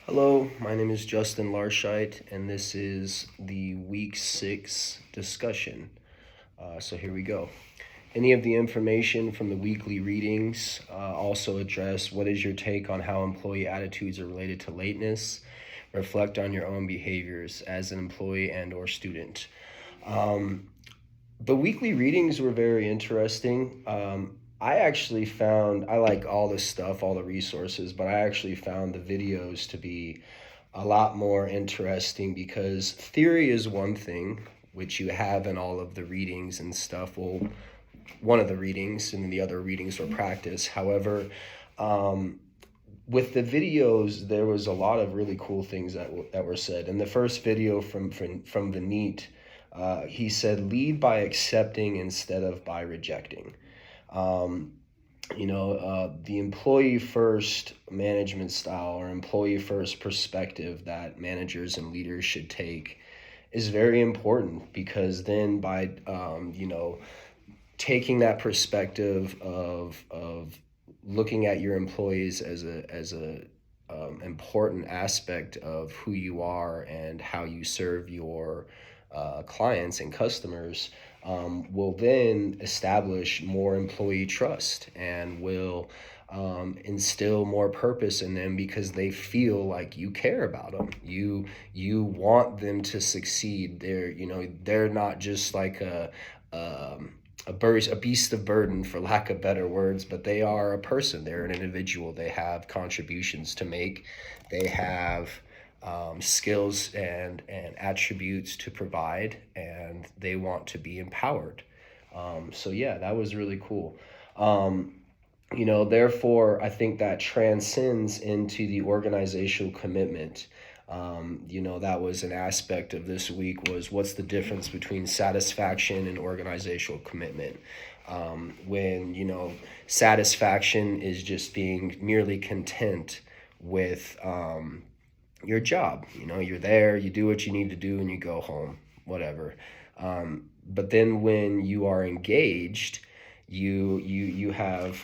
Hello, my name is Justin Larshite, and this is the Week 6 discussion. So here we go. Any of the information from the weekly readings also address what is your take on how employee attitudes are related to lateness. Reflect on your own behaviors as an employee and or student. The weekly readings were very interesting. I actually found, I like all this stuff, all the resources, but I actually found the videos to be a lot more interesting because theory is one thing, which you have in all of the readings and stuff. Well, one of the readings, and then the other readings were practice. However, um, with the videos, there was a lot of really cool things that were said. In the first video from Vineet, he said, "Lead by accepting instead of by rejecting." Um, the employee first management style or employee first perspective that managers and leaders should take is very important because then by taking that perspective of looking at your employees as a important aspect of who you are and how you serve your clients and customers, will then establish more employee trust and will instill more purpose in them because they feel like you care about them. You want them to succeed. They're not just like a beast of burden, for lack of better words, but they are a person. They're an individual. They have contributions to make. They have skills and attributes to provide, and they want to be empowered. So yeah, that was really cool. Therefore, I think that transcends into the organizational commitment. That was an aspect of this week was what's the difference between satisfaction and organizational commitment. When satisfaction is just being merely content with your job. You're there, you do what you need to do, and you go home, whatever. But then when you are engaged, you have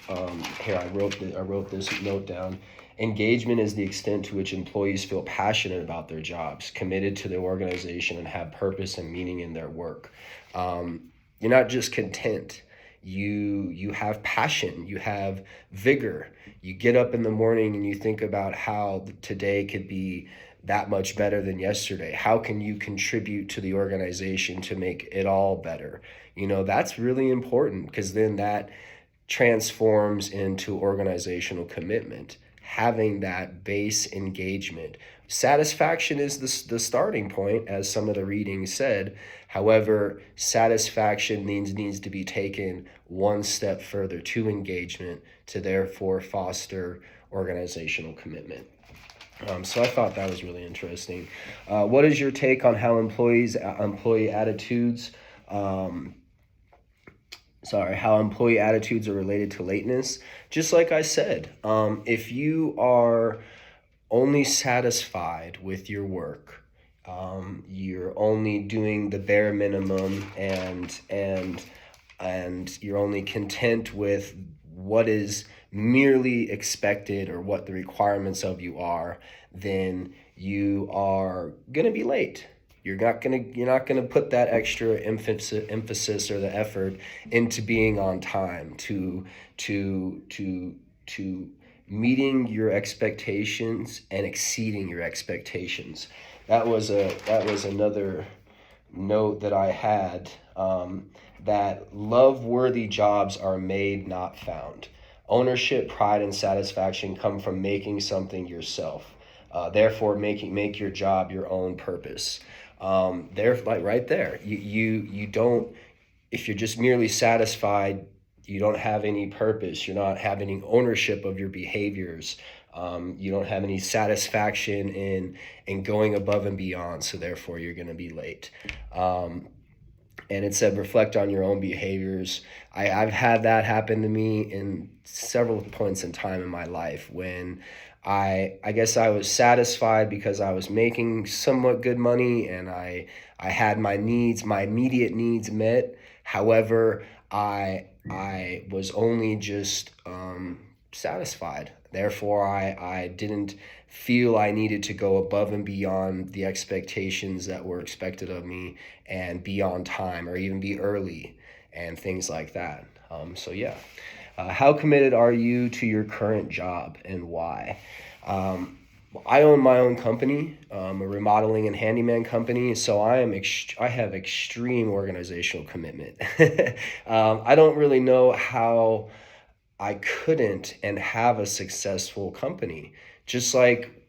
here I wrote this note down. Engagement is the extent to which employees feel passionate about their jobs, committed to their organization, and have purpose and meaning in their work. You're not just content. You have passion, you have vigor. You get up in the morning and you think about how today could be that much better than yesterday. How can you contribute to the organization to make it all better? That's really important because then that transforms into organizational commitment, having that base engagement. Satisfaction is the starting point, as some of the readings said. However, satisfaction needs to be taken one step further to engagement to therefore foster organizational commitment. So I thought that was really interesting. What is your take on how employee attitudes how employee attitudes are related to lateness? Just like I said, if you are only satisfied with your work, you're only doing the bare minimum, and you're only content with what is merely expected or what the requirements of you are, then you are gonna be late. You're not gonna put that extra emphasis or the effort into being on time to meeting your expectations and exceeding your expectations. That was another note that I had, that love-worthy jobs are made, not found. Ownership, pride, and satisfaction come from making something yourself. Therefore, make your job your own purpose. They're like right there. You don't. If you're just merely satisfied, you don't have any purpose. You're not having any ownership of your behaviors. You don't have any satisfaction in going above and beyond. So therefore, you're going to be late. And it said reflect on your own behaviors. I've had that happen to me in several points in time in my life when I guess I was satisfied because I was making somewhat good money and I had my immediate needs met. However, I was only just satisfied. Therefore, I didn't feel I needed to go above and beyond the expectations that were expected of me and be on time or even be early and things like that. So, yeah. How committed are you to your current job and why? I own my own company, a remodeling and handyman company, so I have extreme organizational commitment. I don't really know how I couldn't and have a successful company. Just like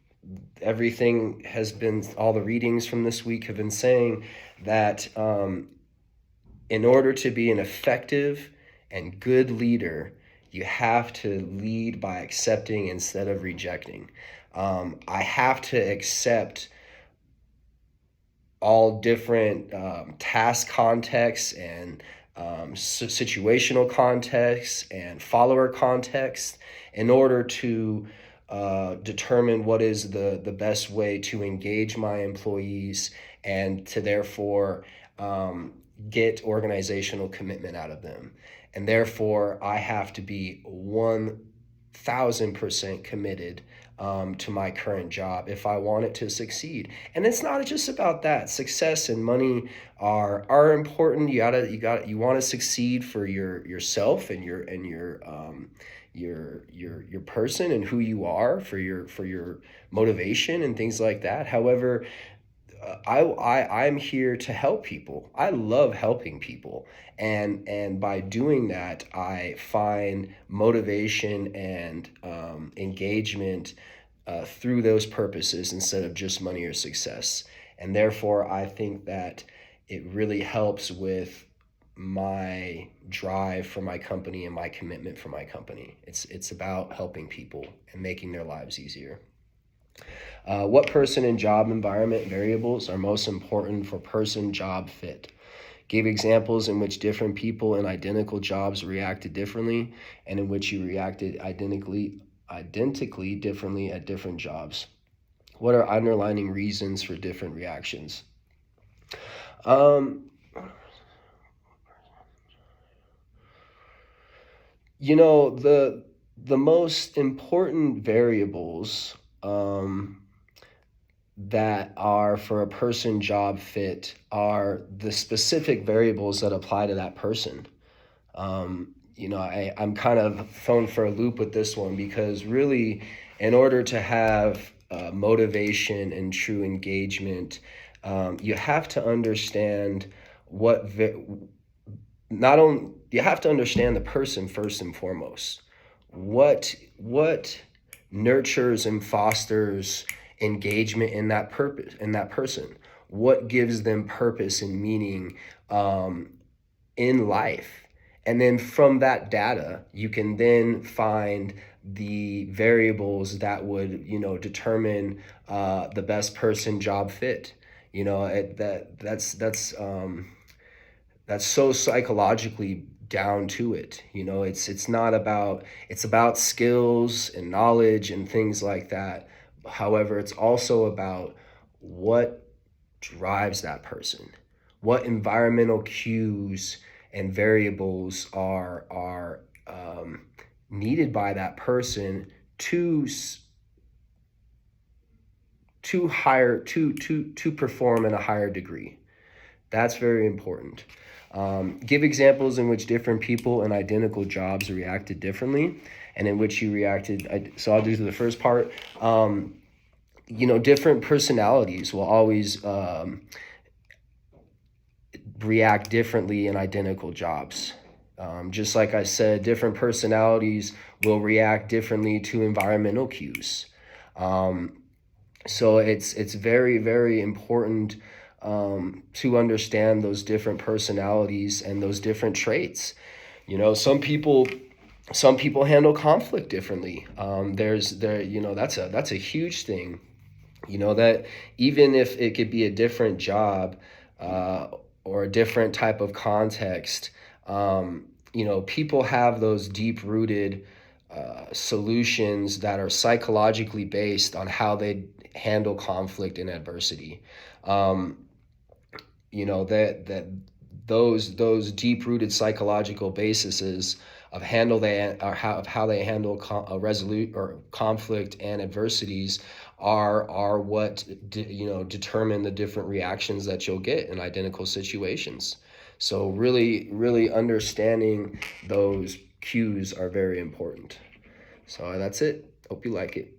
everything has been, all the readings from this week have been saying that in order to be an effective and good leader, you have to lead by accepting instead of rejecting. I have to accept all different task contexts and situational contexts and follower contexts in order to determine what is the best way to engage my employees and to therefore get organizational commitment out of them. And therefore, I have to be 1,000% committed to my current job if I want it to succeed. And it's not just about that. Success and money are important. You want to succeed for yourself and your person and who you are for your motivation and things like that. However, I'm here to help people. I love helping people, and by doing that, I find motivation and engagement through those purposes instead of just money or success. And therefore, I think that it really helps with my drive for my company and my commitment for my company. It's about helping people and making their lives easier. What person and job environment variables are most important for person job fit? Give examples in which different people in identical jobs reacted differently and in which you reacted identically differently at different jobs. What are underlying reasons for different reactions? Um, the most important variables that are for a person job fit are the specific variables that apply to that person. I'm kind of thrown for a loop with this one because really, in order to have motivation and true engagement, you have to understand not only you have to understand the person first and foremost. What nurtures and fosters engagement in that person? What gives them purpose and meaning in life? And then from that data, you can then find the variables that would, determine the best person job fit. That's so psychologically down to it. It's not about it's about skills and knowledge and things like that. However, it's also about what drives that person, what environmental cues and variables are needed by that person to to perform in a higher degree. That's very important. Give examples in which different people in identical jobs reacted differently and in which you reacted. So I'll do the first part. Different personalities will always react differently in identical jobs. Just like I said, different personalities will react differently to environmental cues. So it's very, very important to understand those different personalities and those different traits. Some people handle conflict differently. That's a huge thing. That even if it could be a different job or a different type of context, people have those deep rooted solutions that are psychologically based on how they handle conflict and adversity. That those deep rooted psychological bases how they handle resolute or conflict and adversities are what determine the different reactions that you'll get in identical situations. So really understanding those cues are very important. So that's it. Hope you like it.